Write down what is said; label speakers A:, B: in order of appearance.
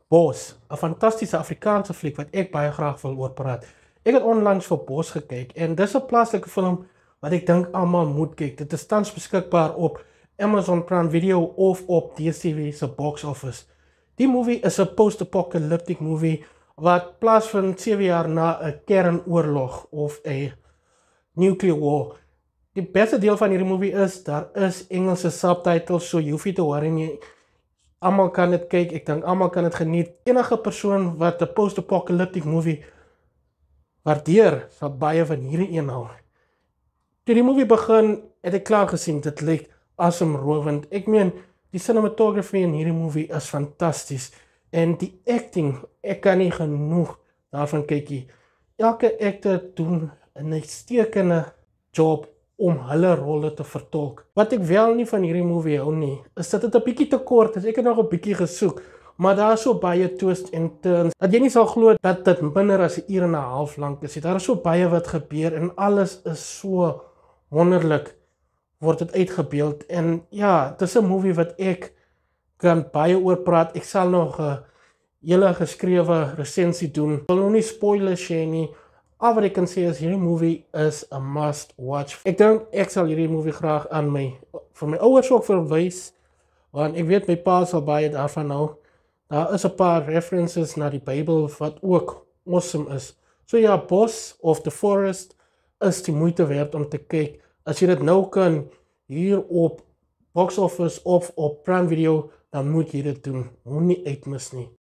A: Bos, 'n fantastiese Afrikaanse fliek wat ek baie graag wil oor praat. Ek het onlangs vir Bos gekyk en dis 'n plaaslike film wat ek dink almal moet kyk. Dit is tans beskikbaar op Amazon Prime Video of op DStv se box office. Die movie is 'n post-apocalyptic movie wat plaasvind 7 jaar na 'n kernoorlog of 'n nuclear war. Die beste deel van hierdie movie is daar is Engelse subtitles, so jy hoef nie te worry nie. Almal kan dit kyk, ek dink almal kan dit geniet. Enige persoon wat 'n post-apocalyptic movie waardeer, sal baie van hierdie een hou. Toe die movie begin, het ek klaar gesien, dit lyk asemrowend. Ek meen, die cinematography in hierdie movie is fantasties en die acting, ek kan nie genoeg daarvan kyk nie. Elke actor doen 'n uitstekende job om hulle rolle te vertolk. Wat ek wel nie van hierdie movie hou nie, is dat dit 'n bietjie te kort is. Ek het nog 'n bietjie gesoek, maar daar is so baie twists en turns dat jy nie sal glo dat dit minder as 'n uur en 'n half lank is. Daar is so baie wat gebeur en alles is so wonderlik word dit uitgebeeld. En ja, dit is 'n movie wat ek kan baie oor praat. Ek sal nog 'n hele geskrewe resensie doen. Ek wil nog nie spoilers share nie. Al wat ek kan sê is hierdie movie is a must watch. Ek dink ek sal hierdie movie graag aan vir my ouers ook verwys, want ek weet my pa sal baie daarvan hou. Daar is 'n paar references na die Bybel wat ook awesome is. So ja, Bos of The Forest is die moeite werd om te kyk. As jy dit nou kan hier op box office of op Prime Video, dan moet jy dit doen. Moenie uitmis nie.